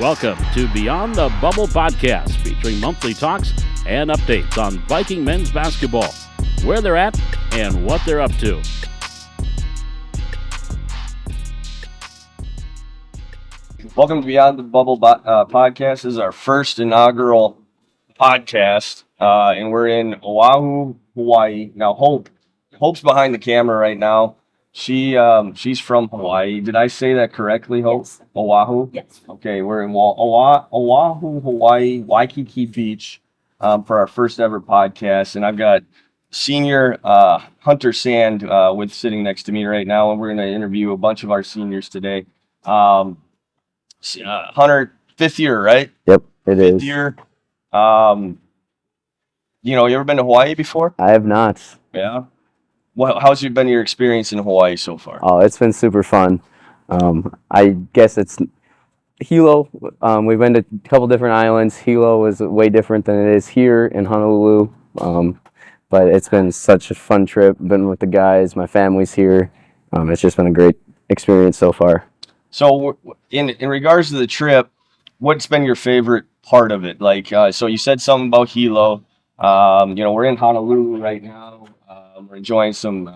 Welcome to Beyond the Bubble podcast, featuring monthly talks and updates on Viking men's basketball, where they're at, and what they're up to. Welcome to Beyond the Bubble podcast. This is our first inaugural podcast, and we're in Oahu, Hawaii. Now, Hope's behind the camera right now. She's from Hawaii. Did I say that correctly, Hope? Yes. Oahu? Yes. Okay, we're in Oahu, Hawaii, Waikiki Beach, for our first ever podcast. And I've got senior Hunter Sand sitting next to me right now, and we're going to interview a bunch of our seniors today. Hunter, fifth year, right? Yep, it is. Fifth year. You ever been to Hawaii before? I have not. Yeah. Well, how's been your experience in Hawaii so far? Oh, it's been super fun. I guess it's Hilo. We've been to a couple different islands. Hilo is way different than it is here in Honolulu. But it's been such a fun trip. Been with the guys. My family's here. It's just been a great experience so far. So, in regards to the trip, what's been your favorite part of it? Like, so you said something about Hilo. We're in Honolulu right now. We're enjoying some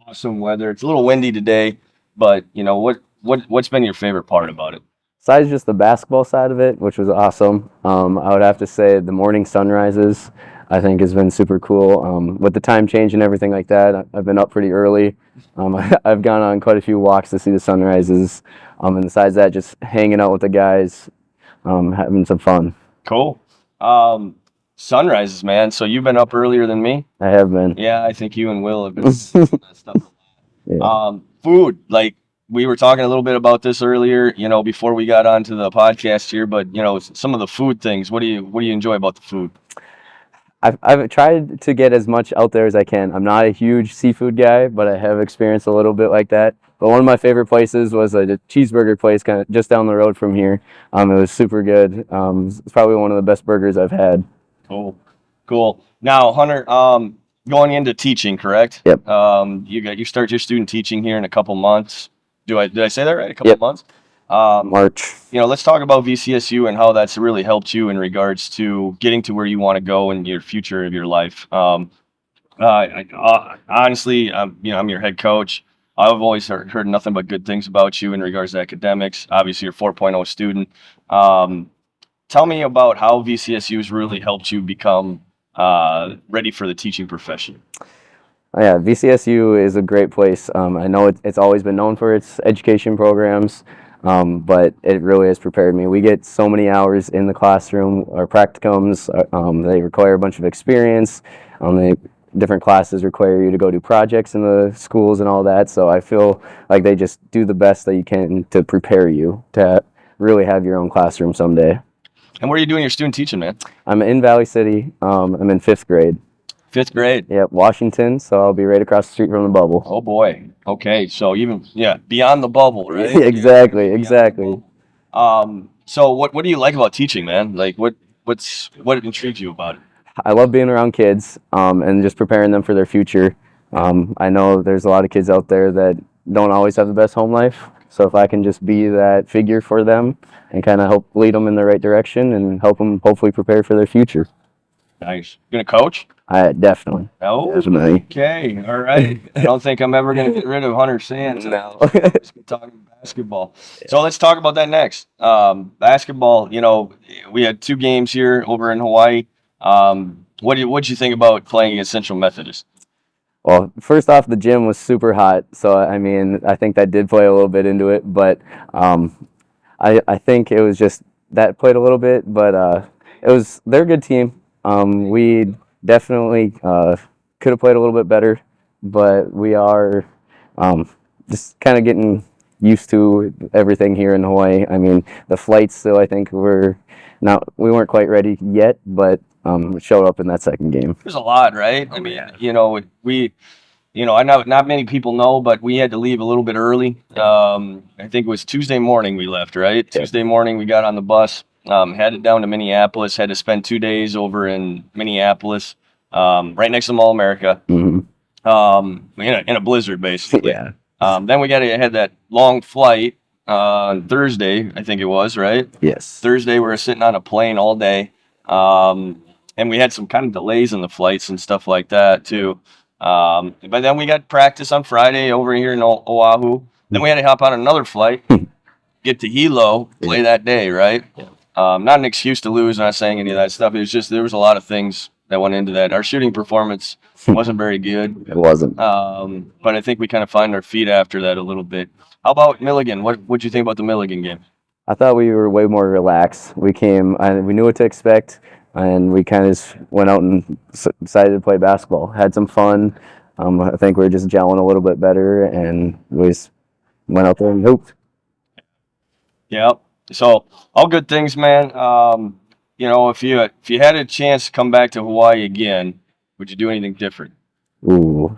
awesome weather. It's a little windy today, but what's been your favorite part about it? Besides just the basketball side of it, which was awesome, I would have to say the morning sunrises, I think, has been super cool. With the time change and everything like that, I've been up pretty early. I've gone on quite a few walks to see the sunrises. And besides that, just hanging out with the guys, having some fun. Cool. Sunrises, man. So you've been up earlier than me? I have been. Yeah, I think you and Will have been messed up. Yeah. Food, like we were talking a little bit about this earlier, before we got onto the podcast here, but some of the food things, what do you enjoy about the food? I've tried to get as much out there as I can. I'm not a huge seafood guy, but I have experienced a little bit like that. But one of my favorite places was a cheeseburger place kind of just down the road from here. It was super good. It's probably one of the best burgers I've had. Cool. Now, Hunter, going into teaching, correct? Yep. You start your student teaching here in a couple months. Did I say that right? A couple months? March. Let's talk about VCSU and how that's really helped you in regards to getting to where you want to go in your future of your life. Honestly, I'm your head coach. I've always heard nothing but good things about you in regards to academics. Obviously, you're a 4.0 student. Tell me about how VCSU has really helped you become ready for the teaching profession. Yeah, VCSU is a great place. I know it's always been known for its education programs, but it really has prepared me. We get so many hours in the classroom. Our practicums, they require a bunch of experience. Different classes require you to go do projects in the schools and all that, so I feel like they just do the best that you can to prepare you to really have your own classroom someday. And where are you doing your student teaching, man? I'm in Valley City. I'm in 5th grade. 5th grade? Yep, Washington, so I'll be right across the street from the bubble. Oh, boy. Okay, so beyond the bubble, right? Exactly. So what do you like about teaching, man? Like, what intrigues you about it? I love being around kids and just preparing them for their future. I know there's a lot of kids out there that don't always have the best home life. So if I can just be that figure for them and kind of help lead them in the right direction and help them hopefully prepare for their future. Nice. You gonna coach? Definitely. Oh, definitely. Okay. All right. I don't think I'm ever gonna get rid of Hunter Sands now. Let's be talking basketball. So let's talk about that next. Basketball. We had 2 games here over in Hawaii. What'd you think about playing against Central Methodist? Well, first off, the gym was super hot, so I think that did play a little bit into it. But I think it was just that played a little bit. But they're a good team. We definitely could have played a little bit better, but we are just kind of getting used to everything here in Hawaii. The flights still, I think, we weren't quite ready yet, but showed up in that second game. There's a lot, right? I know not many people know, but we had to leave a little bit early. I think it was Tuesday morning we left, right? Yeah. Tuesday morning we got on the bus, headed down to Minneapolis, had to spend 2 days over in Minneapolis, right next to Mall America, in a blizzard, basically. Yeah. Then we had that long flight on Thursday, I think it was, right? Yes. Thursday, we were sitting on a plane all day. And we had some kind of delays in the flights and stuff like that, too. But then we got practice on Friday over here in Oahu. Then we had to hop on another flight, get to Hilo, play that day, right? Not an excuse to lose, not saying any of that stuff. It was just there was a lot of things that went into that. Our shooting performance wasn't very good. It wasn't. But I think we kind of find our feet after that a little bit. How about Milligan? What'd you think about the Milligan game? I thought we were way more relaxed. We came and we knew what to expect, and we kind of just went out and decided to play basketball. Had some fun. I think we were just gelling a little bit better, and we just went out there and hooped. Yeah. So all good things, man. If you had a chance to come back to Hawaii again, would you do anything different? Ooh,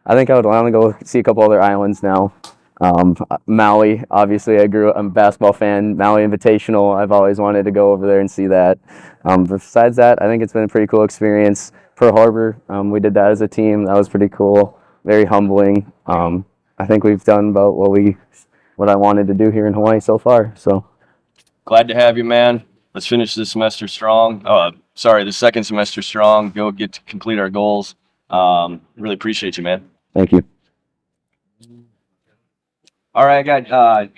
I think I would want to go see a couple other islands now. Maui, obviously, I'm a basketball fan. Maui Invitational, I've always wanted to go over there and see that. But besides that, I think it's been a pretty cool experience. Pearl Harbor, we did that as a team. That was pretty cool. Very humbling. I think we've done about what I wanted to do here in Hawaii so far. So glad to have you, man. Let's finish this semester strong. The second semester strong. Go get to complete our goals. Really appreciate you, man. Thank you. All right, I got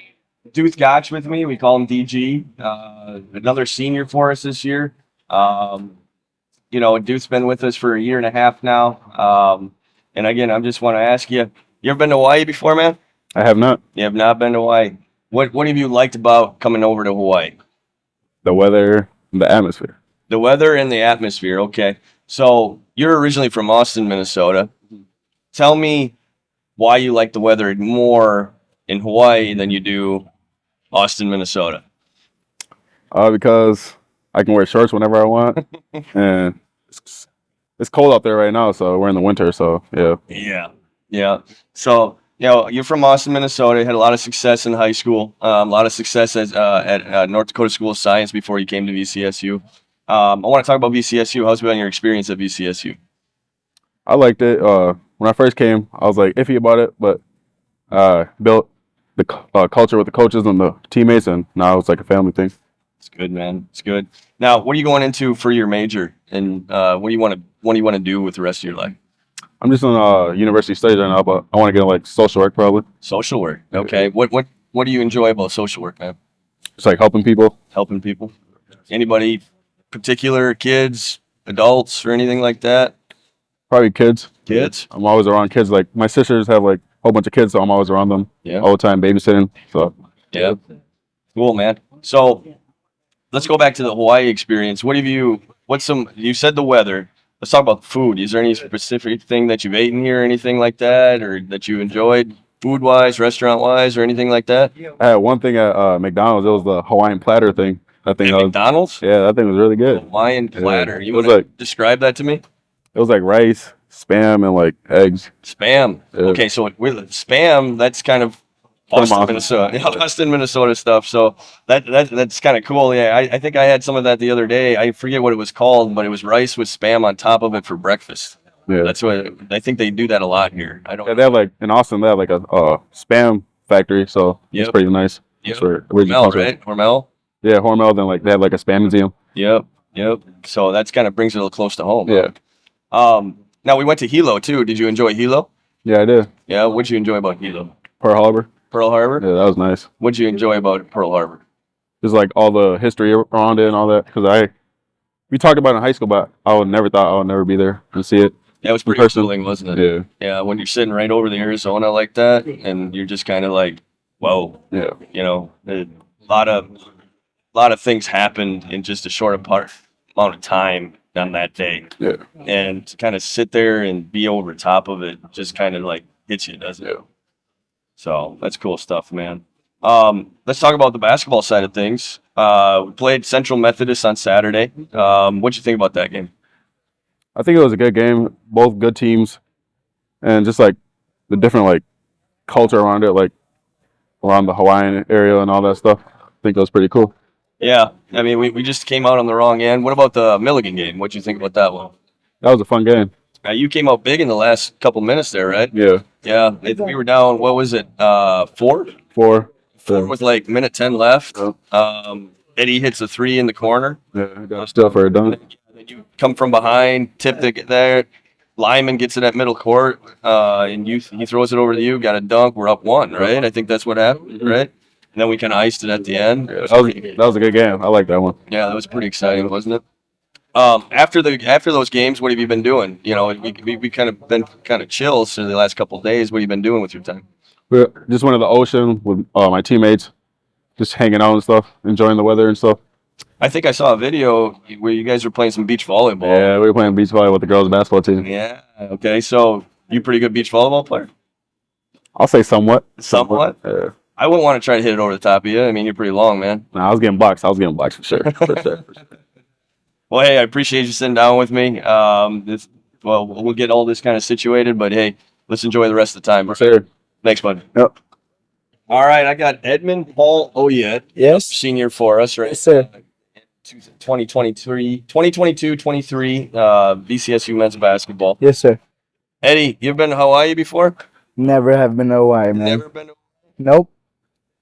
Duth Gotch with me. We call him DG. Another senior for us this year. Duth's been with us for a year and a half now. And again, I just want to ask you ever been to Hawaii before, man? I have not. You have not been to Hawaii. What have you liked about coming over to Hawaii? The weather, the atmosphere. The weather and the atmosphere. Okay. So you're originally from Austin, Minnesota. Tell me why you like the weather more in Hawaii than you do Austin, Minnesota. Because I can wear shorts whenever I want, and it's cold out there right now, so we're in the winter, so yeah. Yeah. So, you're from Austin, Minnesota. You had a lot of success in high school, a lot of success at North Dakota School of Science before you came to VCSU. I want to talk about VCSU. How's been your experience at VCSU? I liked it. When I first came, I was like iffy about it, but built the culture with the coaches and the teammates, and now it's like a family thing. It's good, man. It's good. Now, what are you going into for your major, and what do you want to do with the rest of your life? I'm just in university studies right now, but I want to get like social work probably. Social work. Okay. What do you enjoy about social work, man? It's like helping people. Helping people. Anybody particular, kids, adults, or anything like that? Probably kids. Kids. I'm always around kids. Like my sisters have like a whole bunch of kids, so I'm always around them. Yeah. All the time babysitting. So. Yeah. Cool, man. So let's go back to the Hawaii experience. You said the weather. Let's talk about food. Is there any specific thing that you've eaten here, anything like that, or that you enjoyed food-wise, restaurant-wise, or anything like that? I had one thing at McDonald's. It was the Hawaiian platter thing. I think McDonald's? Yeah, that thing was really good. Hawaiian platter. Yeah. You want to describe that to me? It was like rice, Spam, and like eggs. Spam. Yeah. Okay, so with Spam, that's kind of Austin, Minnesota. Yeah, Austin, Minnesota stuff. So that's kind of cool. Yeah, I think I had some of that the other day. I forget what it was called, but it was rice with Spam on top of it for breakfast. Yeah. That's what I think they do that a lot here. I don't. Yeah, they have like in Austin. They have like a Spam factory, so it's pretty nice. Yep. Hormel, right? Hormel. Yeah, Hormel. Then like they have like a Spam museum. Yep. So that's kind of brings it a little close to home. Yeah. Now we went to Hilo too. Did you enjoy Hilo? Yeah, I did. Yeah. What'd you enjoy about Hilo? Pearl Harbor. Pearl Harbor. Yeah, that was nice. What'd you enjoy about Pearl Harbor? Just like all the history around it and all that. Because we talked about it in high school, but I would never thought I would never be there and see it. Yeah, it was pretty thrilling, wasn't it? Yeah. Yeah, when you're sitting right over the Arizona like that, and you're just kind of like, whoa. Yeah. A lot of things happened in just a short amount of time on that day. Yeah. And to kind of sit there and be over top of it just kind of like hits you, doesn't it? Yeah. So that's cool stuff, man. Let's talk about the basketball side of things. We played Central Methodist on Saturday. What'd you think about that game? I think it was a good game. Both good teams, and just like the different like culture around it, like around the Hawaiian area and all that stuff. I think it was pretty cool. Yeah, I mean, we just came out on the wrong end. What about the Milligan game? What'd you think about that one? That was a fun game. You came out big in the last couple minutes there, right? Yeah. Yeah, we were down. What was it? 4? 4. 4 with like minute 10 left. Yep. Eddie hits a 3 in the corner. Yeah, got still for a dunk. Then you come from behind, tip it there. Lyman gets it at middle court, and he throws it over to you. Got a dunk. We're up 1, right? I think that's what happened, right? And then we kind of iced it at the end. Yeah, that was a good game. I like that one. Yeah, that was pretty exciting, wasn't it? After those games, what have you been doing? You know, we kind of been kind of chill for the last couple of days. What have you been doing with your time? We just went to the ocean with my teammates, just hanging out and stuff, enjoying the weather and stuff. I think I saw a video where you guys were playing some beach volleyball. Yeah, we were playing beach volleyball with the girls' basketball team. Yeah. Okay. So you pretty good beach volleyball player? I'll say somewhat. Somewhat. Yeah. I wouldn't want to try to hit it over the top of you. I mean, you're pretty long, man. Nah, I was getting blocks. For sure. For sure. Well, hey, I appreciate you sitting down with me. We'll get all this kind of situated, but hey, let's enjoy the rest of the time. For sure. Thanks, bud. Yep. All right, I got Edmond Paul Oyet, Yes. senior for us, right? Yes, sir. 2022-23 VCSU men's basketball. Yes, sir. Eddie, you've been to Hawaii before? Never have been to Hawaii, man. Never been to Nope.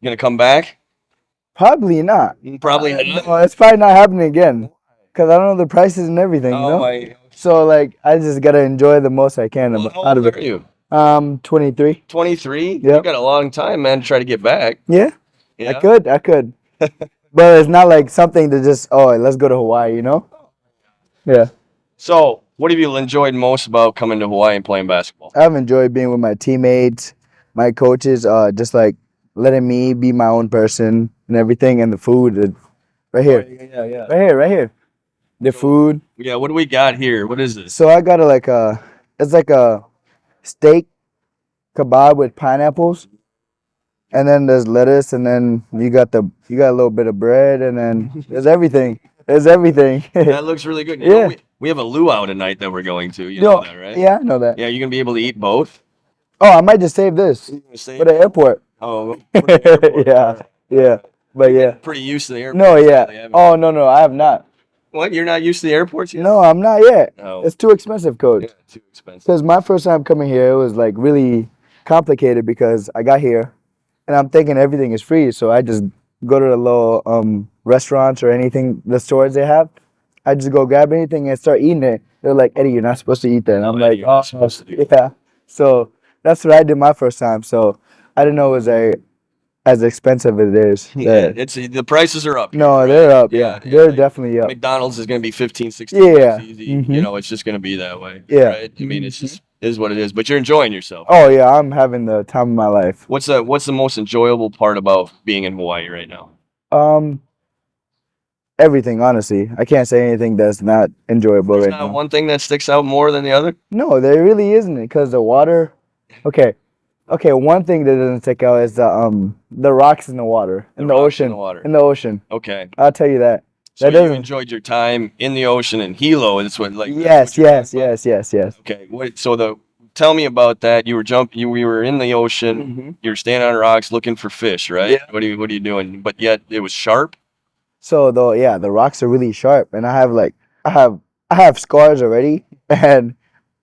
You gonna come back? Probably not. Probably not. No, it's probably not happening again. Because I don't know the prices and everything, you Oh, know? So, like, I just got to enjoy the most I can Well, how out of old it. are you? 23. 23? Yep. You got a long time, man, to try to get back. Yeah, Yeah. I could. But it's not like something to just, let's go to Hawaii, you know? Yeah. So, what have you enjoyed most about coming to Hawaii and playing basketball? I've enjoyed being with my teammates, my coaches, just like letting me be my own person and everything, and the food right here. Yeah. Right here. The food. Yeah, what do we got here? What is this? So I got it's like a steak kebab with pineapples, and then there's lettuce, and then you got a little bit of bread, and then there's everything. That looks really good. You Yeah. know, we have a luau tonight that we're going to. You know that, right? Yeah, I know that. Yeah, you're going to be able to eat both? Oh, I might just save this for the airport. Oh, for the airport. Yeah. But yeah. Pretty used to the airport. No, yeah. haven't Oh, you? no, I have not. What? You're not used to the airports yet? No, I'm not yet. No. It's too expensive, coach. Yeah, too expensive. Because my first time coming here, it was like really complicated because I got here and I'm thinking everything is free. So I just go to the little restaurants or anything, the stores they have. I just go grab anything and start eating it. They're like, Eddie, you're not supposed to eat that. And I'm like, you're not supposed to do that. yeah. So that's what I did my first time. So I didn't know it was as expensive as it is. Yeah, the prices are up. No, right? they're up. Yeah, they're like, definitely up. McDonald's is going to be 15, 16 Yeah. bucks easy. Mhm. You know, it's just going to be that way. Yeah. Right? I mean, it's just is what it is. But you're enjoying yourself. Oh yeah, I'm having the time of my life. What's the most enjoyable part about being in Hawaii right now? Everything, honestly. I can't say anything that's not enjoyable There's right not now. one thing that sticks out more than the other. No, there really isn't, because the water. Okay, one thing that doesn't stick out is the rocks in the water, in the rocks ocean, in the water. in the ocean. Okay. I'll tell you that. So That you doesn't. enjoyed your time in the ocean in Hilo. That's what like. Yes. that's what you're talking about? Yes. Okay. Tell me about that. We were in the ocean. Mm-hmm. You were standing on rocks looking for fish, right? Yeah. What are you doing? But yet it was sharp. So the rocks are really sharp, and I have scars already, and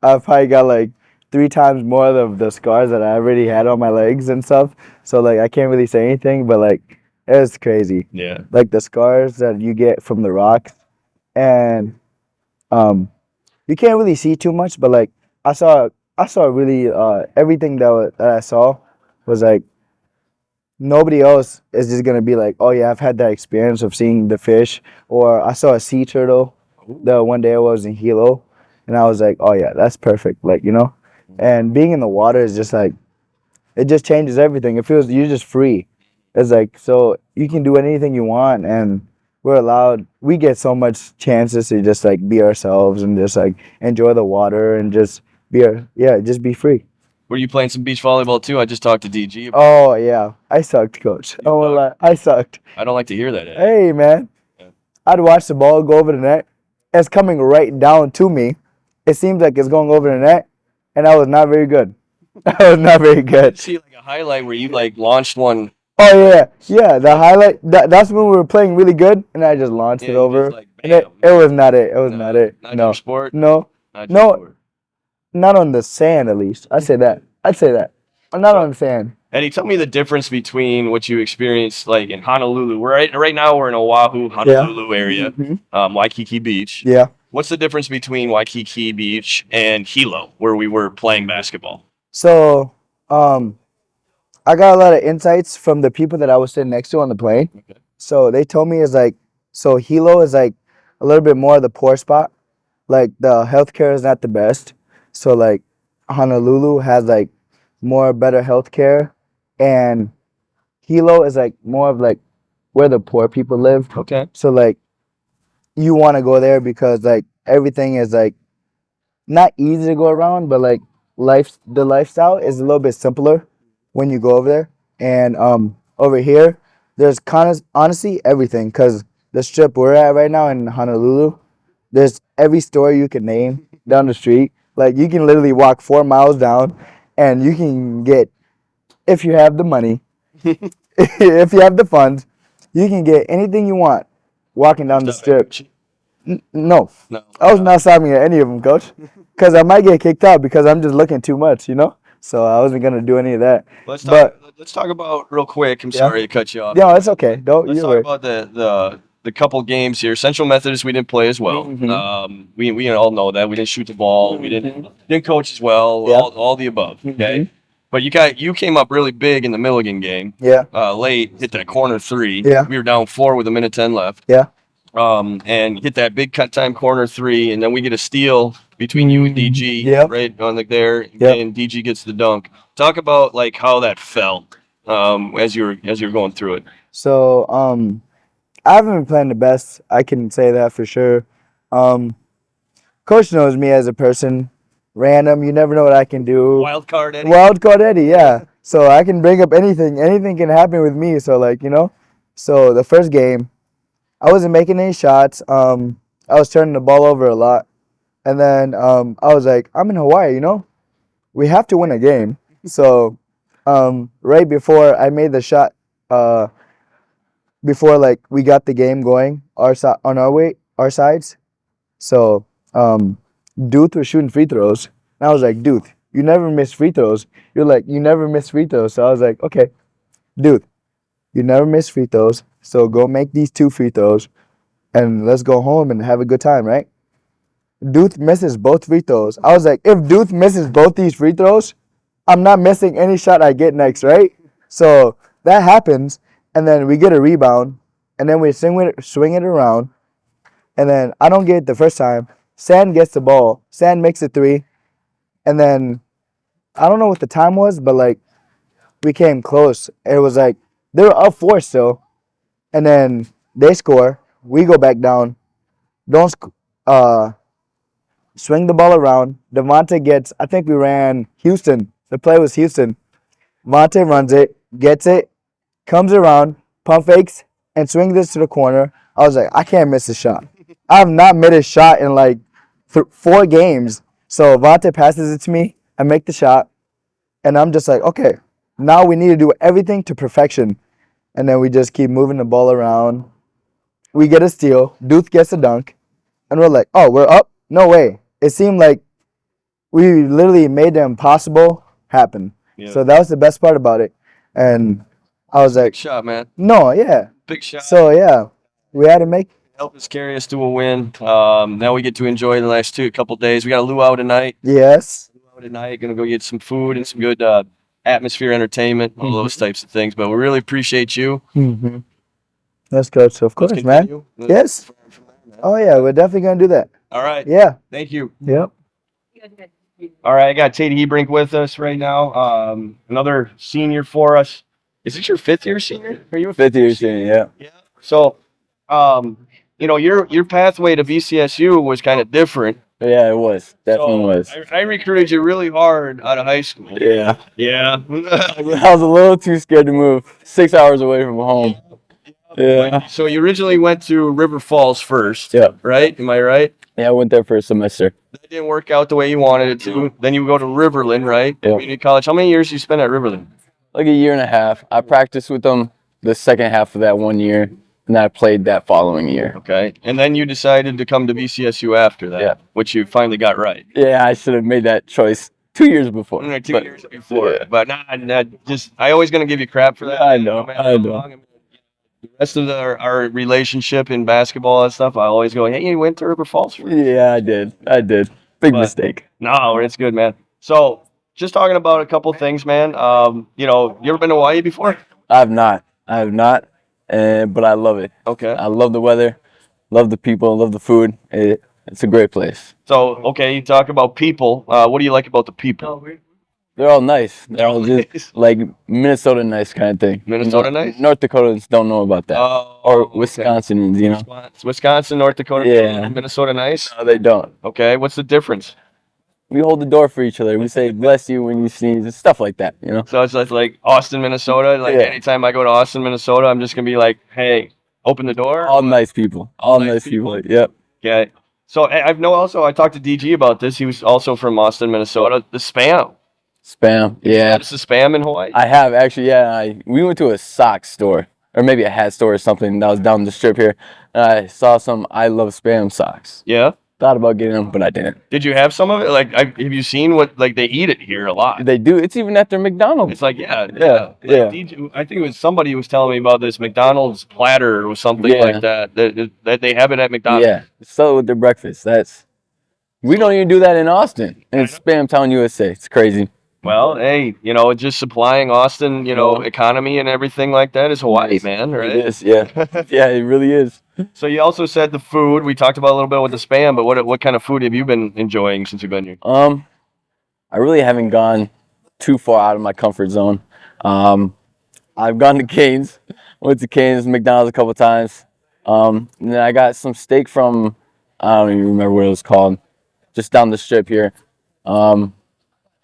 I've probably got like 3 times more of the scars that I already had on my legs and stuff. So like I can't really say anything, but like it's crazy. Yeah. Like the scars that you get from the rocks, and you can't really see too much, but like I saw really everything that I saw was like nobody else is just gonna be like, oh yeah, I've had that experience of seeing the fish. Or I saw a sea turtle the one day I was in Hilo, and I was like, oh yeah, that's perfect, like, you know. And being in the water is just like, it just changes everything. It feels you're just free. It's like, so you can do anything you want, and we get so much chances to just like be ourselves and just like enjoy the water and just be free. Were you playing some beach volleyball too? I just talked to DG. Oh yeah, I sucked, coach. I won't lie, I sucked. I don't like to hear that. Ed. Hey man, Yeah. I'd watch the ball go over the net. It's coming right down to me. It seems like it's going over the net, and I was not very good. I was not very good. See like a highlight where you like launched one. Oh yeah. The highlight. That's when we were playing really good, and I just launched Yeah, it you over. just, like, And it bam. was not it. It was not it. Not No. your sport. No. Not your No. sport. Not on the sand, at least. I'd say that. But not on the sand. Eddie, tell me the difference between what you experienced like in Honolulu. Right now we're in Oahu, Honolulu area, Waikiki Beach. Yeah. What's the difference between Waikiki Beach and Hilo, where we were playing basketball? So, I got a lot of insights from the people that I was sitting next to on the plane. Okay. So they told me so Hilo is like a little bit more of the poor spot. Like the healthcare is not the best. So like Honolulu has like more better healthcare, and Hilo is like more of like where the poor people live. Okay. So like you want to go there because like everything is like not easy to go around, but like the lifestyle is a little bit simpler when you go over there. And over here, there's kind of honestly everything, because the strip we're at right now in Honolulu, there's every store you can name down the street. Like you can literally walk 4 miles down, and you can get, if you have the money, if you have the funds, you can get anything you want walking down the strip. No, I was not stopping at any of them, coach, because I might get kicked out because I'm just looking too much, you know. So I wasn't gonna do any of that. Let's talk about real quick. I'm sorry to cut you off. No, it's okay. Let's talk about the couple games here. Central Methodist, we didn't play as well. We all know that we didn't shoot the ball. We didn't coach as well. Yeah. All the above. Okay. But you came up really big in the Milligan game. Yeah. Late, hit that corner 3. Yeah. We were down 4 with 1:10 left. Yeah. And hit that big cut time corner 3, and then we get a steal between you and DG. Yep. Right on there, Yep. and DG gets the dunk. Talk about like how that felt as you were going through it. So I haven't been playing the best. I can say that for sure. Coach knows me as a person. Random. You never know what I can do. Wild card Eddie. Wild card Eddie, yeah. So I can bring up anything. Anything can happen with me. So like, you know. So the first game, I wasn't making any shots. I was turning the ball over a lot. And then I was like, I'm in Hawaii, you know? We have to win a game. So right before I made the shot, before like we got the game going, our sides. So Duth was shooting free throws. And I was like, Duth, you never miss free throws. You're like, you never miss free throws. So I was like, okay, Duth, you never miss free throws. So go make these 2 free throws, and let's go home and have a good time, right? Duth misses both free throws. I was like, if Duth misses both these free throws, I'm not missing any shot I get next, right? So that happens, and then we get a rebound, and then we swing it around, and then I don't get it the first time. Sand gets the ball. Sand makes a 3, and then I don't know what the time was, but like we came close. It was like they were up 4 still. And then they score. We go back down. Swing the ball around. Devonte gets, I think we ran Houston. The play was Houston. Devonte runs it, gets it, comes around, pump fakes, and swings this to the corner. I was like, I can't miss a shot. I have not made a shot in like 4 games. So Devonte passes it to me. I make the shot. And I'm just like, okay, now we need to do everything to perfection. And then we just keep moving the ball around. We get a steal. Duth gets a dunk. And we're like, oh, we're up? No way. It seemed like we literally made the impossible happen. Yeah. So that was the best part about it. And I was like, big shot, man. No, yeah. Big shot. So, yeah, we had to make. Help us carry us to a win. Now we get to enjoy the next couple days. We got a luau tonight. Yes. Luau tonight. Going to go get some food and some good atmosphere, entertainment, all those types of things. But we really appreciate you. That's good. So, of course, man. Yes. Oh, yeah, we're definitely going to do that. All right. Yeah. Thank you. Yep. All right, I got Tate Hebrink with us right now. Another senior for us. Is this your 5th year senior? Are you a 5th year senior? Yeah. Yeah. So, you know, your pathway to VCSU was kind of different. Yeah, it was. Definitely was. I recruited you really hard out of high school. Yeah. Yeah. I was a little too scared to move. 6 hours away from home. Yeah. So you originally went to River Falls first. Yeah. Right? Am I right? Yeah, I went there for a semester. That didn't work out the way you wanted it to. Then you go to Riverland, right? Yeah. Community college. How many years you spent at Riverland? Like a year and a half. I practiced with them the second half of that 1 year, and I played that following year. Okay. And then you decided to come to VCSU after that, which you finally got right. Yeah, I should have made that choice 2 years before. 2 years before. Yeah. But I always gonna give you crap for that. I know. No matter how long. I mean, the rest of our relationship in basketball and stuff, I always go, hey, you went to River Falls. Yeah, I did. Big mistake. No, it's good, man. So just talking about a couple things, man. You ever been to Hawaii before? I have not. But I love it. Okay. I love the weather, love the people, love the food. It's a great place. So, okay, you talk about people. What do you like about the people? They're all nice. They're all just like Minnesota nice kind of thing. Minnesota nice? North Dakotans don't know about that. Or Wisconsinans, you know. Wisconsin, North Dakota, Yeah. Minnesota nice? No, they don't. Okay, what's the difference? We hold the door for each other. We say bless you when you sneeze and stuff like that, you know. So it's like Austin, Minnesota. Like anytime I go to Austin, Minnesota, I'm just gonna be like, hey, open the door. All nice people. All nice people. Yep. Okay. So I talked to DG about this. He was also from Austin, Minnesota. The spam. Spam. Yeah. What's the spam in Hawaii? I have actually, yeah. We went to a sock store, or maybe a hat store or something that was down the strip here, and I saw some I Love Spam socks. Yeah. Thought about getting them, but I didn't. Did you have some of it? Like, have you seen what they eat it here a lot? They do. It's even at their McDonald's. It's like Yeah. DJ, I think it was somebody who was telling me about this McDonald's platter or something like that they have it at McDonald's. Yeah, sell it with their breakfast. We don't even do that in Austin, and it's Spam Town, USA. It's crazy. Well, hey, just supplying Austin, economy and everything like that is Hawaii, man, right? It is, yeah. Yeah, it really is. So you also said the food. We talked about a little bit with the spam, but what kind of food have you been enjoying since you've been here? I really haven't gone too far out of my comfort zone. I've gone to Cane's, went to Cane's, McDonald's a couple times. And then I got some steak from, I don't even remember what it was called, just down the strip here.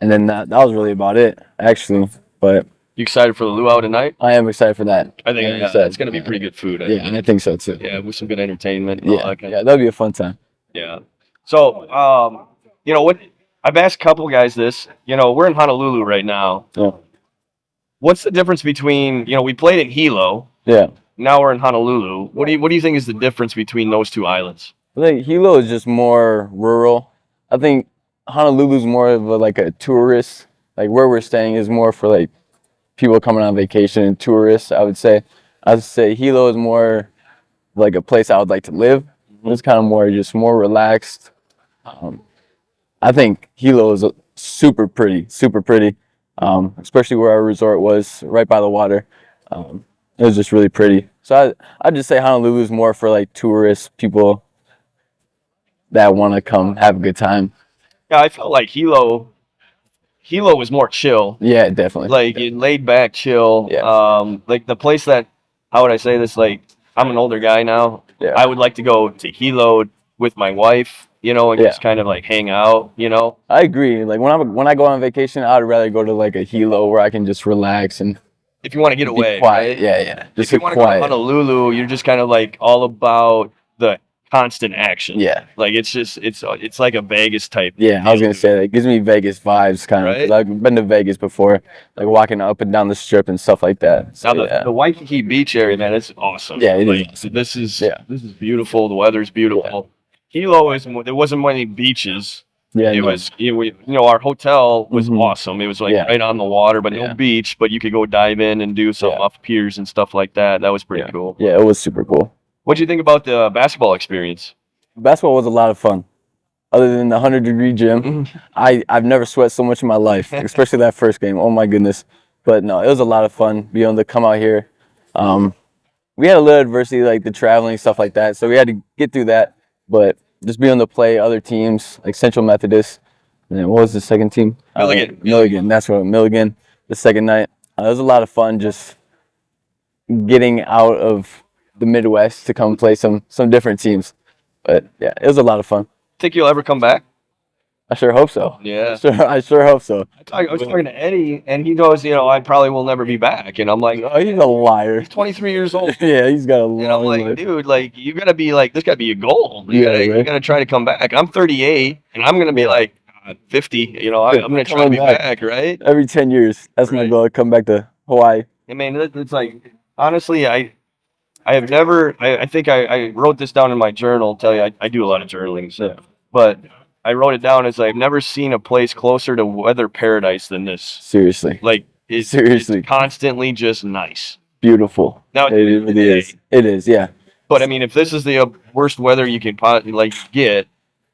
And then that was really about it, actually. But you excited for the luau tonight? I am excited for that. I think it's going to be pretty good food. I think so too. Yeah, with some good entertainment. Yeah, that'll be a fun time. Yeah. So, what I've asked a couple guys this. We're in Honolulu right now. Yeah. What's the difference between we played in Hilo? Yeah. Now we're in Honolulu. What do you think is the difference between those two islands? I think Hilo is just more rural. I think Honolulu's more of a tourist. Like where we're staying is more for like people coming on vacation and tourists. I would say Hilo is more like a place I would like to live. It's kind of more relaxed. I think Hilo is super pretty, especially where our resort was, right by the water. It was just really pretty. So I'd just say Honolulu is more for like tourists, people that want to come have a good time. Yeah, I felt like Hilo was more chill. Yeah, definitely. Like laid back, chill. Yeah. Like the place that, how would I say this? Like I'm an older guy now. Yeah. I would like to go to Hilo with my wife, and just kind of like hang out, I agree. Like when I go on vacation, I'd rather go to like a Hilo where I can just relax and if you want to get away, quiet. right? Yeah. Just if you want to go to Honolulu, you're just kind of like all about the constant action. Yeah. Like it's like a Vegas type. Yeah, I was gonna say that. It gives me Vegas vibes kind of. Right? I've been to Vegas before, like walking up and down the strip and stuff like that. So, Now the Waikiki Beach area, man, it's awesome. Yeah, it like, is awesome. This is beautiful. The weather's beautiful. Hilo there wasn't many beaches. Yeah, it was our hotel was Mhm. awesome. It was like right on the water, but no beach. But you could go dive in and do some off piers and stuff like that. That was pretty cool. Yeah, it was super cool. What'd you think about the basketball experience? Basketball was a lot of fun. Other than the 100-degree gym, I've never sweat so much in my life, especially that first game. Oh my goodness! But no, it was a lot of fun being able to come out here. We had a little adversity, like the traveling stuff like that, so we had to get through that. But just being able to play other teams like Central Methodist, and then what was the second team? Milligan. Milligan. That's what Milligan. The second night, it was a lot of fun. Just getting out of the Midwest to come play some different teams. But yeah, it was a lot of fun. Think you'll ever come back? I sure hope so. Yeah. I sure hope so. I was talking to Eddie, and he goes, I probably will never be back. And I'm like, Oh, he's a liar. he's 23 years old. Yeah, he's got a And I'm long like, life. dude, like, you gotta be like, this gotta be a goal. You Right. gotta try to come back. I'm 38, and I'm gonna be like 50. I'm gonna try to be back, right? Every 10 years, that's my Right. goal, to come back to Hawaii. I mean, it's like, honestly, I have never. I think I wrote this down in my journal. Tell you, I do a lot of journaling. So, but I wrote it down as I've never seen a place closer to weather paradise than this. Seriously. Like it's Seriously. constantly just nice. Beautiful. Now It really is. It is, yeah. But I mean, if this is the worst weather you can get,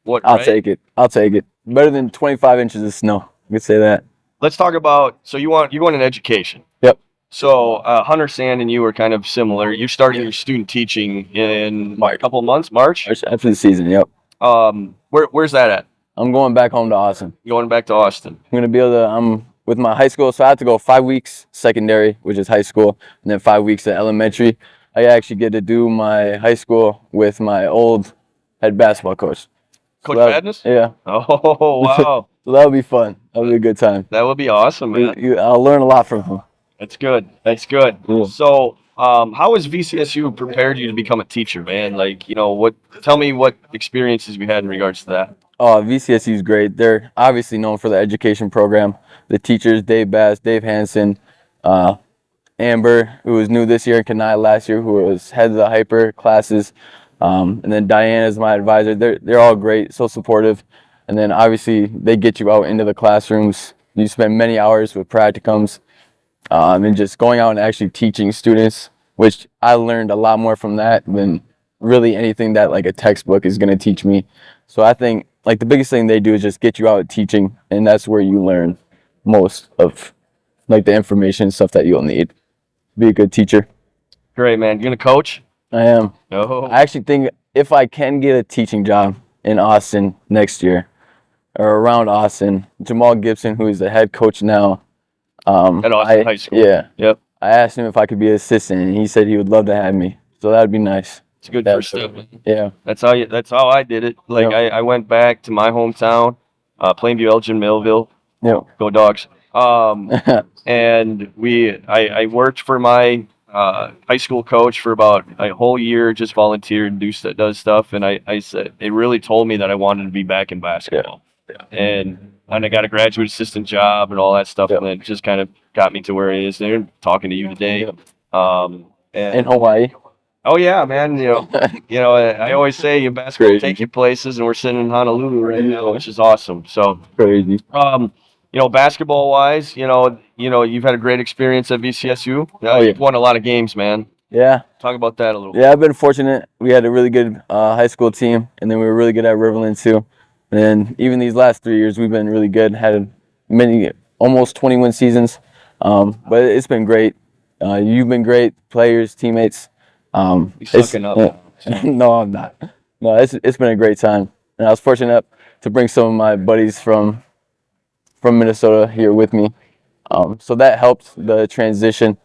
what? I'll right? take it. I'll take it. Better than 25 inches of snow. I could say that. Let's talk about. So you want an education. Yep. So Hunter Sand and you are kind of similar. You started your student teaching in a couple of months, March. After the season, yep. Where's that at? I'm going back home to Austin. Going back to Austin. I'm gonna be able to. I'm with my high school, so I have to go 5 weeks secondary, which is high school, and then 5 weeks at elementary. I actually get to do my high school with my old head basketball coach. Coach Madness? Yeah. Oh wow. So that'll be fun. That'll be a good time. That would be awesome, man. I'll learn a lot from him. That's good. That's good. Yeah. So, how has VCSU prepared you to become a teacher, man? Like, tell me what experiences you had in regards to that. Oh, VCSU is great. They're obviously known for the education program. The teachers, Dave Bass, Dave Hansen, Amber, who was new this year, and Kanai last year, who was head of the hyper classes, and then Diane is my advisor. They're all great, so supportive. And then obviously they get you out into the classrooms. You spend many hours with practicums, and just going out and actually teaching students, which I learned a lot more from that than really anything that like a textbook is going to teach me. So I think like the biggest thing they do is just get you out teaching, and that's where you learn most of like the information and stuff that you'll need to be a good teacher. Great, man. You gonna coach? I am. Oh. I actually think if I can get a teaching job in Austin next year or around Austin, Jamal Gibson, who is the head coach now, At Austin High School. Yeah. Yep. I asked him if I could be an assistant, and he said he would love to have me. So that'd be nice. It's a good first step. Yeah. That's how I did it. Like Yeah. I went back to my hometown, Plainview, Elgin, Millville. Yeah. Go Dogs. And I worked for my high school coach for about a whole year, just volunteered and does stuff. And I said, it really told me that I wanted to be back in basketball. Yeah. And I got a graduate assistant job and all that stuff. Yeah. And it just kind of got me to where it is. They're talking to you today. In Hawaii. Oh yeah, man. I always say basketball will take you places, and we're sitting in Honolulu right now, which is awesome. So Crazy. basketball wise, you've had a great experience at VCSU. You've won a lot of games, man. Yeah. Talk about that a little bit. Yeah, I've been fortunate. We had a really good high school team, and then we were really good at Riverland too. And then even these last 3 years, we've been really good. Had many, almost 20-win seasons. But it's been great. You've been great, players, teammates. You're sucking up. No, I'm not. No, it's been a great time, and I was fortunate to bring some of my buddies from Minnesota here with me. So that helped the transition,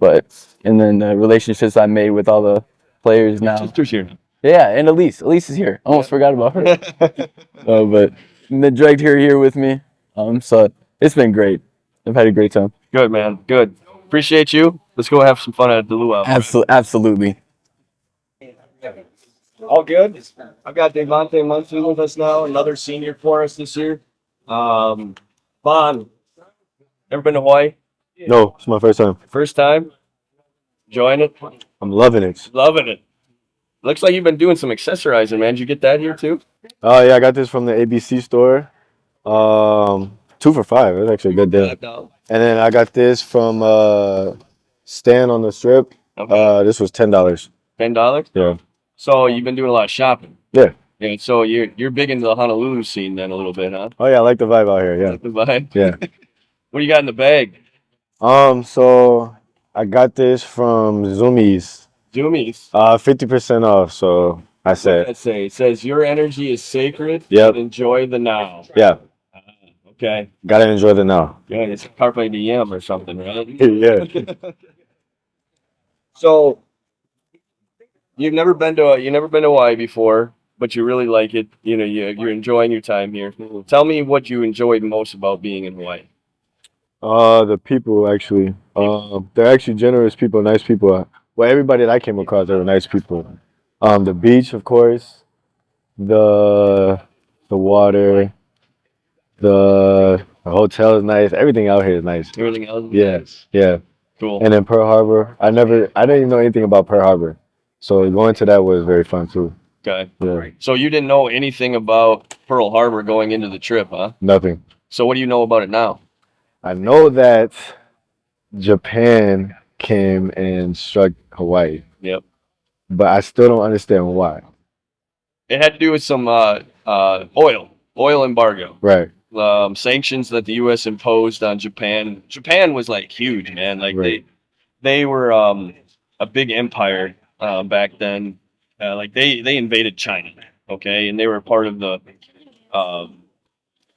and then the relationships I made with all the players now. Sister's here. Yeah, and Elise is here. Almost forgot about her. But they dragged her here with me. So it's been great. I've had a great time. Good, man. Good. Appreciate you. Let's go have some fun at the luau. Absolutely. All good. I've got Devonte Monsoon with us now, another senior for us this year. Bon, ever been to Hawaii? No, it's my first time. First time? Enjoying it? I'm loving it. Loving it. Looks like you've been doing some accessorizing, man. Did you get that here too? Oh yeah, I got this from the ABC store. 2 for $5. It was actually a good deal. And then I got this from Stan on the Strip. Okay. This was $10. $10? Yeah. So you've been doing a lot of shopping. Yeah. Yeah. So you're big into the Honolulu scene then a little bit, huh? Oh yeah, I like the vibe out here. Yeah. Like the vibe. Yeah. What do you got in the bag? So I got this from Zoomies. Zoomies. 50% off. So I said. Let's say it says your energy is sacred. Yep. And enjoy the now. Yeah. Okay. Gotta enjoy the now. Yeah, it's Carpe Diem or something, right? Yeah. So you've never been to Hawaii before, but you really like it. You're enjoying your time here. Tell me what you enjoyed most about being in Hawaii. The people actually. They're actually generous people, nice people. Well, everybody that I came across, they were nice people. The beach, of course. The water. The hotel is nice. Everything out here is nice. Everything else? Yes. Yeah. Cool. And then Pearl Harbor. I didn't even know anything about Pearl Harbor. So going to that was very fun too. Okay. Yeah, So you didn't know anything about Pearl Harbor going into the trip, huh? nothing. So what do you know about it now? I know that Japan came and struck Hawaii, Yep. but I still don't understand why. It had to do with some oil embargo. Right, Sanctions that the U.S. imposed on Japan. Japan was like huge, man. Like Right. they were a big empire back then. Like they invaded China, okay, and they were part of the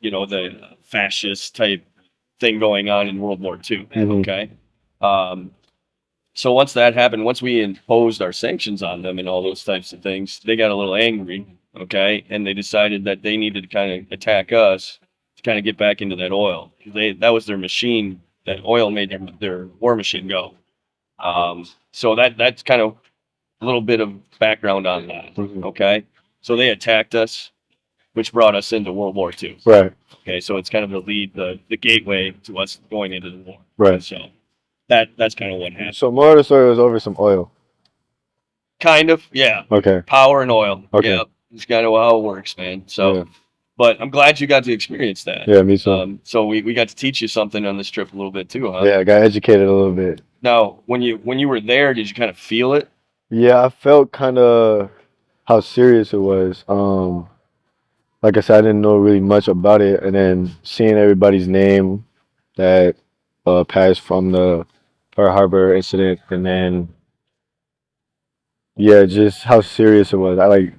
the fascist type thing going on in World War II. Mhm. Okay. So once that happened, once we imposed our sanctions on them and all those types of things, they got a little angry, okay, and they decided that they needed to kind of attack us to kind of get back into that oil. That was their machine. That oil made their war machine go. So that's kind of a little bit of background on that, Mhm. okay. So they attacked us, which brought us into World War II. right, Okay, so it's kind of the gateway to us going into the war. right. So that's kind of what happened. So more of the story was over some oil. Kind of, yeah. Okay. Power and oil. Okay. Yeah, it's kind of how it works, man. So, Yeah. but I'm glad you got to experience that. Yeah, me too. So we got to teach you something on this trip a little bit too, huh? Yeah, I got educated a little bit. Now, when you were there, did you kind of feel it? Yeah, I felt kind of how serious it was. Like I said, I didn't know really much about it, and then seeing everybody's name that passed from the Pearl Harbor incident, and then yeah, just how serious it was. I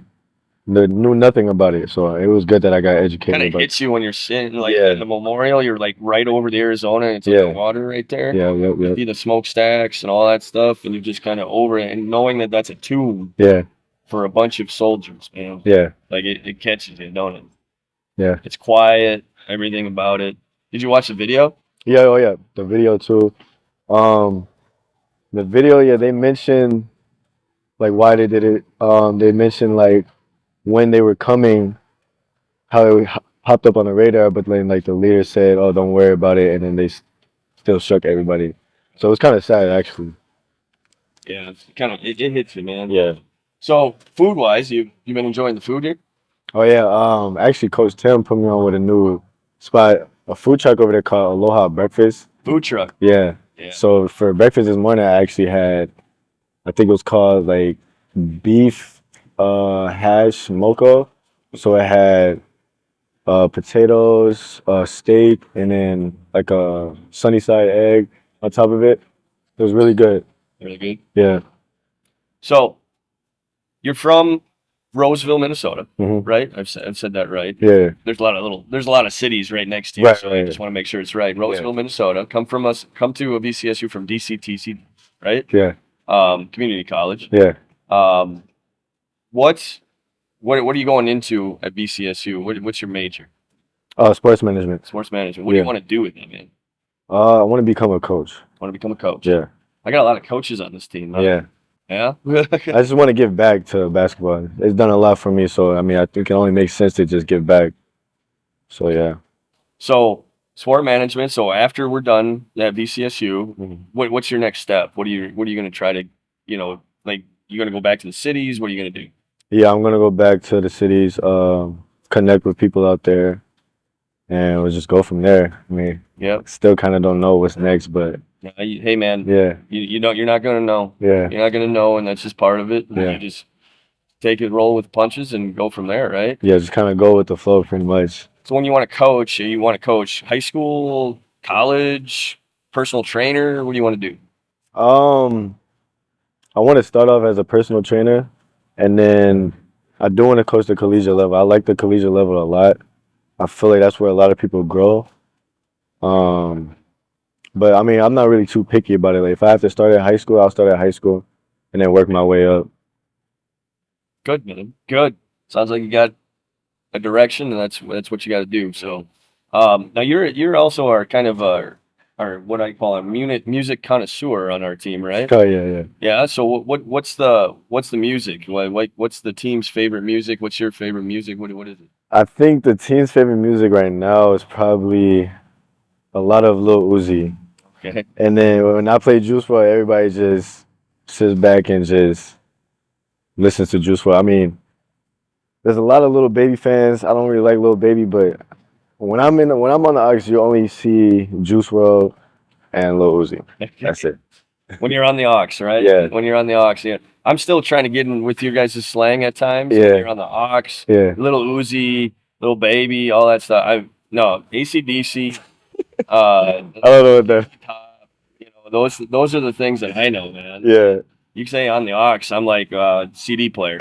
knew nothing about it, so it was good that I got educated Kind of about it. hits you when you're sitting like Yeah. at the memorial. You're like right over the Arizona, and it's like Yeah. the water right there. Yeah, You yeah, see the smokestacks and all that stuff, and you're just kind of over it, and knowing that that's a tomb yeah, for a bunch of soldiers, man. yeah, Like it catches you, don't it? yeah, It's quiet, everything about it. Did you watch the video? yeah. Oh yeah, the video too. Um, the video, yeah, they mentioned like why they did it. They mentioned like when they were coming, how it popped up on the radar, but then like the leader said, "Oh, don't worry about it," and then they still struck everybody. So it was kind of sad, actually. Yeah, it's kind of it hits you, man. Yeah. So food wise, you've been enjoying the food here? Oh yeah. Actually, Coach Tim put me on with a new spot, a food truck over there called Aloha Breakfast. Food truck. Yeah. Yeah. So for breakfast this morning, I actually had, I think it was called like beef hash mocha. So it had potatoes, steak, and then like a sunny side egg on top of it. It was really good. Really good. Yeah. So you're from Roseville, Minnesota, Mhm. right? I've said that right. Yeah. There's a lot of cities right next to you, Right, so I right. just want to make sure it's right. Roseville, Minnesota. Come to a VCSU from DCTC, right? Yeah. Community college. Yeah. What are you going into at VCSU? What's your major? Sports management. Sports management. What do you Yeah. want to do with it, man? I want to become a coach. Want to become a coach? Yeah. I got a lot of coaches on this team. Huh? Yeah. Yeah. I just want to give back to basketball. It's done a lot for me, so I mean, I think it only makes sense to just give back. So yeah. So sport management. So after we're done at VCSU, Mhm. what's your next step? What are you going to try to, like you going to go back to the cities? What are you going to do? Yeah, I'm gonna go back to the cities, connect with people out there, and we'll just go from there. I mean, Yep. still kind of don't know what's next, but Hey man, yeah, you don't you're not going to know. yeah, You're not going to know, and that's just part of it. Yeah. You just take it, roll with the punches, and go from there, right? yeah. Just kind of go with the flow, pretty much. So when you want to coach high school, college, personal trainer. What do you want to do? I want to start off as a personal trainer, and then I do want to coach the collegiate level. I like the collegiate level a lot. I feel like that's where a lot of people grow. But I mean, I'm not really too picky about it. Like, if I have to start at high school, I'll start at high school, and then work my way up. Good, man. Good. Sounds like you got a direction, and that's what you got to do. So, now you're also our kind of our what I call a music connoisseur on our team, right? Oh yeah, yeah. Yeah. So what's the music? What's the team's favorite music? What's your favorite music? What is it? I think the team's favorite music right now is probably a lot of Lil Uzi. Okay. And then when I play Juice WRLD, everybody just sits back and just listens to Juice WRLD. I mean, there's a lot of little baby fans. I don't really like little baby, but when I'm on the Aux, you only see Juice WRLD and Lil Uzi. That's it. When you're on the aux, right? Yeah. When you're on the aux, yeah. I'm still trying to get in with your guys' slang at times. Yeah. When you're on the aux, Yeah. little Uzi, little baby, all that stuff. No, AC/DC. I don't know what that. You know, those are the things that I know, man. Yeah. You say on the aux, I'm like CD player,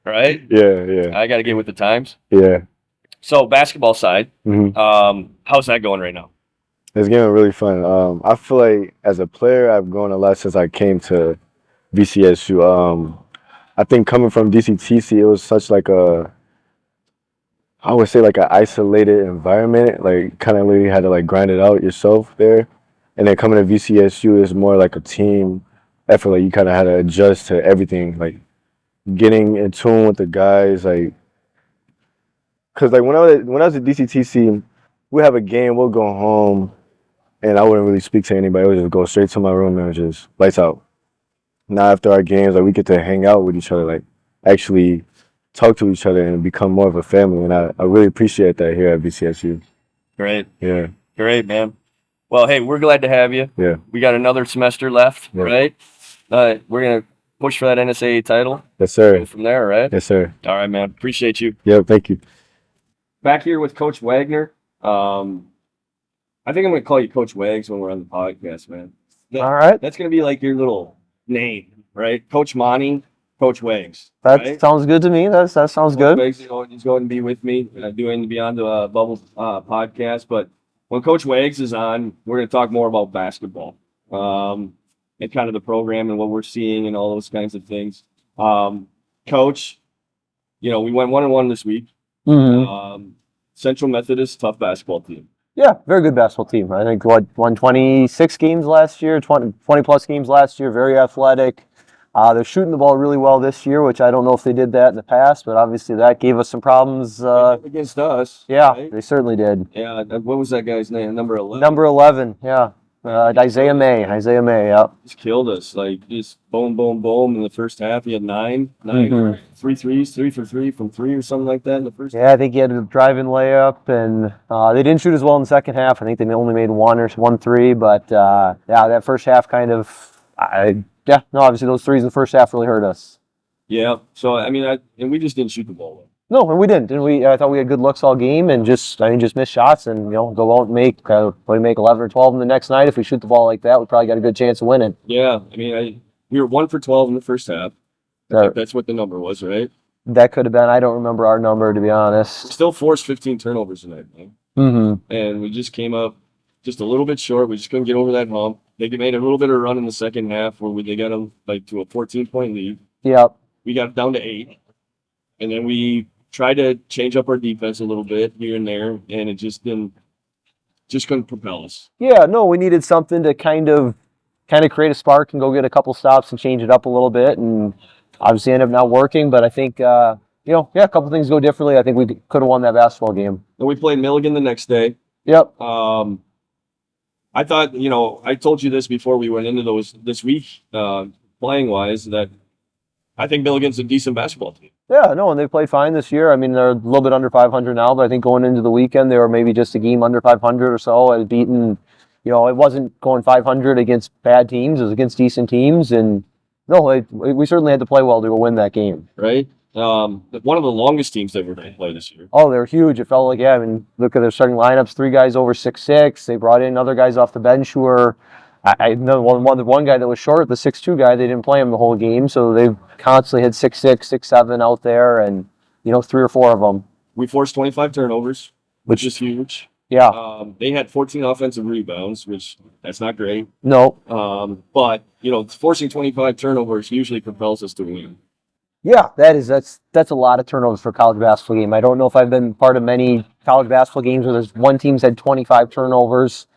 right? Yeah. I got to get with the times. Yeah. So basketball side, hmm how's that going right now? It's getting really fun. I feel like as a player, I've grown a lot since I came to VCSU. I think coming from DCTC, it was such like I would say like an isolated environment. Like kind of really had to like grind it out yourself there. And then coming to VCSU is more like a team effort. Like you kind of had to adjust to everything. Like getting in tune with the guys. Like, cause like when I was at DCTC, we have a game. We'll go home, and I wouldn't really speak to anybody. I would just go straight to my room and just lights out. Now after our games, like we get to hang out with each other, like actually talk to each other and become more of a family. And I really appreciate that here at VCSU. Great, Yeah, great, man. Well, hey, we're glad to have you. yeah. We got another semester left, Yeah. right? We're gonna push for that NSAA title. Yes, sir. Go from there, right? Yes, sir. All right, man. Appreciate you. Yeah, thank you. Back here with Coach Wagner. I think I'm gonna call you Coach Wags when we're on the podcast, man. All right. That's gonna be like your little name, right? Coach Monty, Coach Wags. That right? sounds good to me. That sounds Coach good. Wags is going to be with me doing the Beyond the Bubble podcast. But when Coach Wags is on, we're going to talk more about basketball and kind of the program and what we're seeing and all those kinds of things. Coach, we went 1-1 this week. hmm Central Methodist, tough basketball team. Yeah, very good basketball team. I think won 26 games last year, 20 plus games last year. Very athletic. They're shooting the ball really well this year, which I don't know if they did that in the past, but obviously that gave us some problems. Against us. Yeah, right? they certainly did. Yeah. What was that guy's name? Number 11. Number 11, yeah. Isaiah May, yeah. Just killed us. Like, just boom, boom, boom. In the first half, he had nine, Mhm. 3 threes, 3 for 3 from 3 or something like that in the first half. Yeah, I think he had a driving layup, and they didn't shoot as well in the second half. I think they only made one three, but yeah, that first half kind of, obviously those threes in the first half really hurt us. Yeah. So, I mean, and we just didn't shoot the ball well. No, and we didn't. I thought we had good looks all game, and just missed shots, and go out and make 11 or 12 in the next night. If we shoot the ball like that, we probably got a good chance of winning. Yeah. I mean, we were 1 for 12 in the first half. I think that's what the number was, right? That could have been. I don't remember our number, to be honest. Still forced 15 turnovers tonight, man. Mm-hmm. And we just came up just a little bit short. We just couldn't get over that hump. They made a little bit of run in the second half where they got them to a 14-point lead. Yep. We got down to 8, and then we tried to change up our defense a little bit here and there, and it just couldn't propel us. Yeah, no, we needed something to kind of create a spark and go get a couple stops and change it up a little bit, and obviously ended up not working. But I think a couple things go differently. I think we could have won that basketball game. And we played Milligan the next day. Yep. I thought, I told you this before we went into this week, playing wise, that I think Milligan's a decent basketball team. Yeah, no, and they played fine this year. I mean, they're a little bit under 500 now, but I think going into the weekend, they were maybe just a game under 500 or so. It beaten, it wasn't going 500 against bad teams. It was against decent teams. And no, we certainly had to play well to go win that game. Right? One of the longest teams that we're going to play this year. Oh, they're huge. It felt like, I mean, look at their starting lineups, 3 guys over 6'6". They brought in other guys off the bench who were, I know one guy that was short, the 6'2" guy, they didn't play him the whole game. So they constantly had 6'6", 6'7" out there, and 3 or 4 of them. We forced 25 turnovers, which is huge. Yeah. They had 14 offensive rebounds, which that's not great. No. But forcing 25 turnovers usually propels us to win. Yeah, that's a lot of turnovers for a college basketball game. I don't know if I've been part of many college basketball games where there's one team's had 25 turnovers.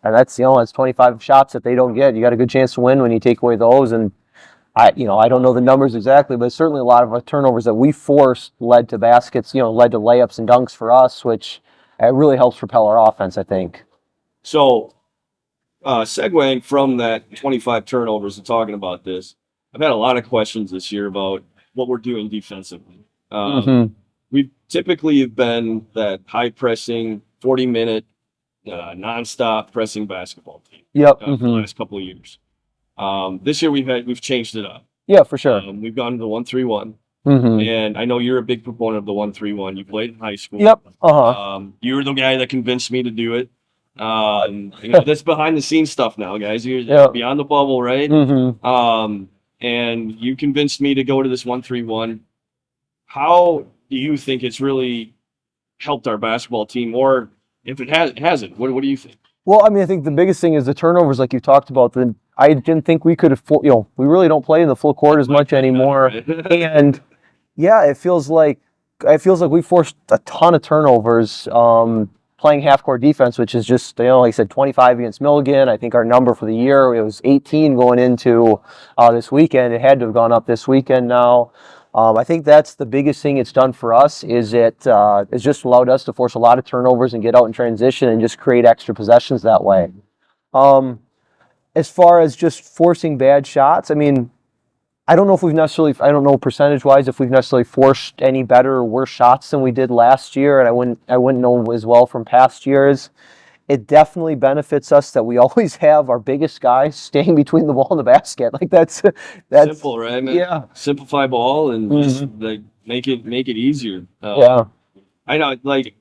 And that's 25 shots that they don't get. You got a good chance to win when you take away those. And I don't know the numbers exactly, but certainly a lot of our turnovers that we forced led to baskets, led to layups and dunks for us, which it really helps propel our offense, I think. So, segueing from that 25 turnovers and talking about this, I've had a lot of questions this year about, what we're doing defensively. Mhm. We've typically been that high pressing, 40-minute, nonstop pressing basketball team. Yep. For the last couple of years. This year we've changed it up. Yeah, for sure. We've gone to the 1-3-1, Mhm. and I know you're a big proponent of the 1-3-1. You played in high school. Yep. Uh-huh. You were the guy that convinced me to do it. That's behind the scenes stuff now, guys. You're Yep. beyond the bubble, right? Mhm. And you convinced me to go to this 1-3-1. How do you think it's really helped our basketball team, or if it hasn't? What do you think? Well, I mean, I think the biggest thing is the turnovers, like you talked about. I didn't think we could afford. We really don't play in the full court as much anymore, and yeah, it feels like we forced a ton of turnovers. Playing half court defense, which is just, like I said, 25 against Milligan. I think our number for the year, it was 18 going into this weekend. It had to have gone up this weekend now. I think that's the biggest thing it's done for us is it's just allowed us to force a lot of turnovers and get out in transition and just create extra possessions that way. As far as just forcing bad shots, I mean, I don't know percentage-wise if we've necessarily forced any better or worse shots than we did last year, and I wouldn't know as well from past years. It definitely benefits us that we always have our biggest guy staying between the ball and the basket. Like that's Simple, right? Man? Yeah. Simplify ball and just like make it easier. Yeah. I know, like,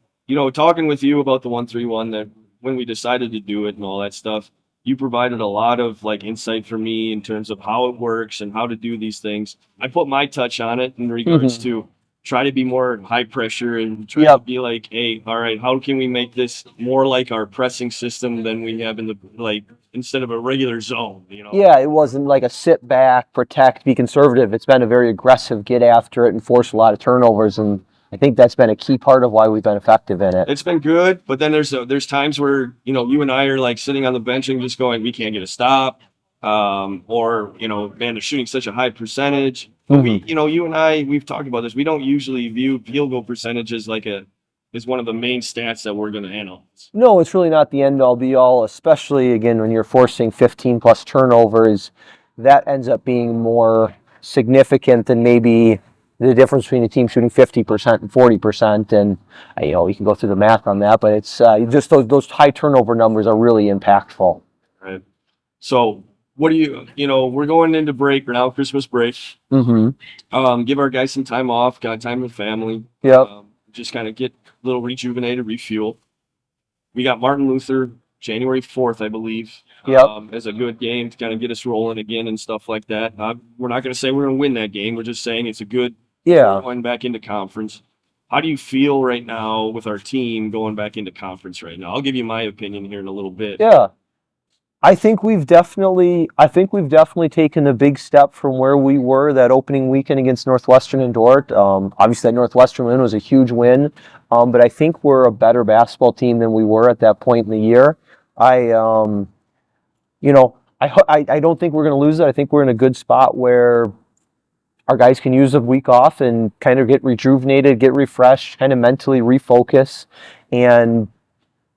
talking with you about the 1-3-1, that when we decided to do it and all that stuff, you provided a lot of like insight for me in terms of how it works and how to do these things. I put my touch on it in regards to try to be more high pressure and try to be like, hey, all right, how can we make this more like our pressing system than we have in instead of a regular zone, Yeah, it wasn't like a sit back, protect, be conservative. It's been a very aggressive, get after it and force a lot of turnovers, and I think that's been a key part of why we've been effective in it. It's been good, but then there's times where, you and I are like sitting on the bench and just going, we can't get a stop. Or, man, they're shooting such a high percentage. But you and I, we've talked about this. We don't usually view field goal percentage as one of the main stats that we're going to analyze. No, it's really not the end all be all, especially again when you're forcing 15 plus turnovers. That ends up being more significant than maybe the difference between a team shooting 50% and 40%. And you can go through the math on that, but it's just those high turnover numbers are really impactful. Right. So what do we're going into break right now, Christmas break. Give our guys some time off, got time with family. Yep. Just kind of get a little rejuvenated, refuel. We got Martin Luther January 4th, I believe. Yep. As a good game to kind of get us rolling again and stuff like that. We're not going to say we're going to win that game. We're just saying it's a good going back into conference. How do you feel right now with our team going back into conference right now? I'll give you my opinion here in a little bit. Yeah. I think we've definitely taken a big step from where we were that opening weekend against Northwestern and Dort. Obviously that Northwestern win was a huge win, but I think we're a better basketball team than we were at that point in the year. I don't think we're going to lose it. I think we're in a good spot where our guys can use a week off and kind of get rejuvenated, get refreshed, kind of mentally refocus, and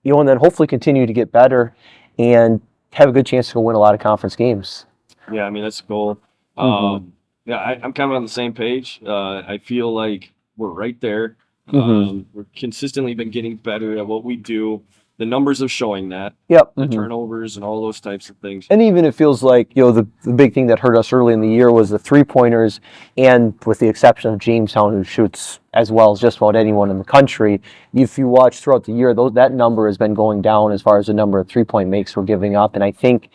and then hopefully continue to get better and have a good chance to go win a lot of conference games. Yeah, I mean, that's the goal. Yeah, I'm kind of on the same page. I feel like we're right there. We're consistently been getting better at what we do. The numbers are showing that. Yep. The turnovers and all those types of things. And even it feels like, the big thing that hurt us early in the year was the three-pointers, and with the exception of Jamestown, who shoots as well as just about anyone in the country, if you watch throughout the year, that number has been going down as far as the number of three-point makes we're giving up. And I think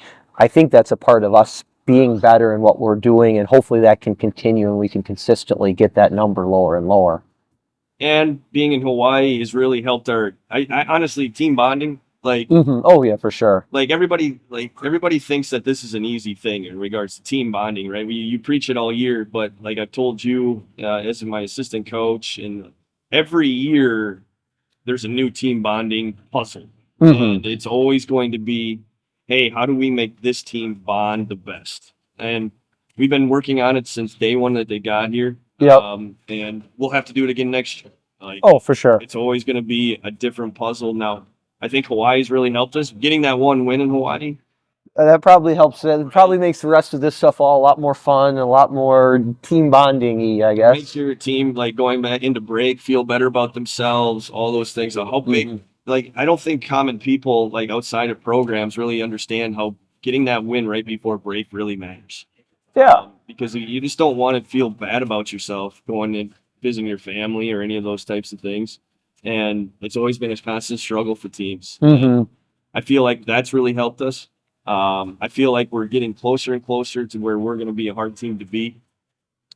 that's a part of us being better in what we're doing, and hopefully that can continue and we can consistently get that number lower and lower. And being in Hawaii has really helped I honestly, team bonding. Oh yeah, for sure. Everybody thinks that this is an easy thing in regards to team bonding, right? You preach it all year, but like I've told you, as my assistant coach, and every year there's a new team bonding puzzle, and it's always going to be, hey, how do we make this team bond the best? And we've been working on it since day one that they got here. Yep. And we'll have to do it again next year. For sure. It's always going to be a different puzzle. Now, I think Hawaii's really helped us. Getting that one win in Hawaii that probably helps. It probably makes the rest of this stuff all a lot more fun and a lot more team bonding-y, I guess. Makes your team, like, going back into break, feel better about themselves, all those things. I hope like, I don't think common people, like, outside of programs really understand how getting that win right before break really matters. Yeah. Because you just don't want to feel bad about yourself going and visiting your family or any of those types of things. And it's always been a constant struggle for teams. I feel like that's really helped us. I feel like we're getting closer and closer to where we're going to be a hard team to beat.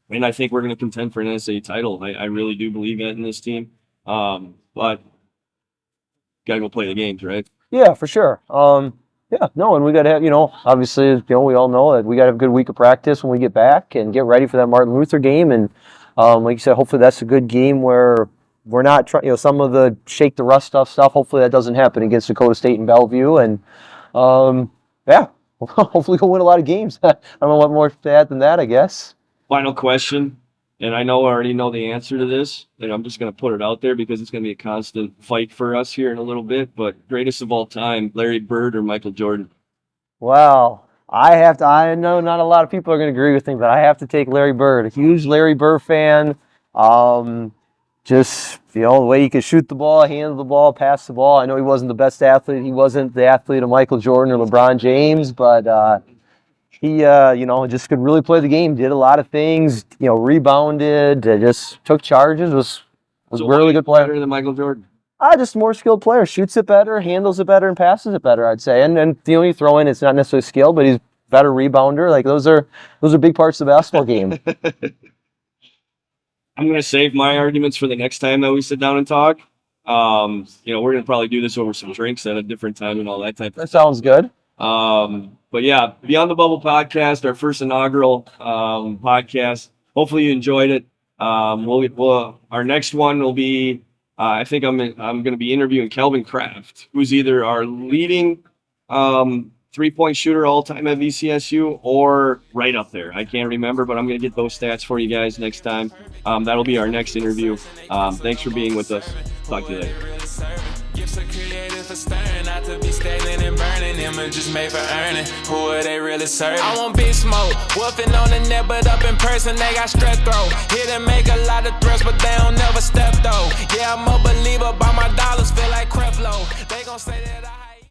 And I think we're going to contend for an NCAA title. I really do believe that in this team. But got to go play the games, right? Yeah, for sure. Yeah, no, and we got to have, obviously, we all know that we got to have a good week of practice when we get back and get ready for that Martin Luther game. And like you said, hopefully that's a good game where we're not trying, some of the shake the rust stuff. Hopefully that doesn't happen against Dakota State and Bellevue. And yeah, hopefully we'll win a lot of games. I don't know what more to add than that, I guess. Final question, and I already know the answer to this, and I'm just going to put it out there because it's going to be a constant fight for us here in a little bit, but greatest of all time, Larry Bird or Michael Jordan? Wow. I know not a lot of people are going to agree with me, but I have to take Larry Bird. A huge Larry Bird fan. Just, the way he could shoot the ball, handle the ball, pass the ball. I know he wasn't the best athlete. He wasn't the athlete of Michael Jordan or LeBron James, but he, just could really play the game. Did a lot of things. Rebounded. Just took charges. Was a really good player. Better than Michael Jordan? Just a more skilled player. Shoots it better, handles it better, and passes it better, I'd say. And you throw in, it's not necessarily skill, but he's a better rebounder. Like those are big parts of the basketball game. I'm going to save my arguments for the next time that we sit down and talk. We're going to probably do this over some drinks at a different time and all that type of That sounds good. But yeah, Beyond the Bubble podcast, our first inaugural podcast. Hopefully you enjoyed it. Our next one will be, I think I'm going to be interviewing Kelvin Kraft, who's either our leading three-point shooter all-time at VCSU or right up there. I can't remember, but I'm going to get those stats for you guys next time. That'll be our next interview. Thanks for being with us. Talk to you later. Gifts are created for staring, not to be stagnant and burning. Images made for earning. Who are they really serving? I want big smoke, wolfing on the net, but up in person they got strep throat. Here to make a lot of threats, but they don't never step though. Yeah, I'm a believer, by my dollars feel like Creflo. They gon' say that.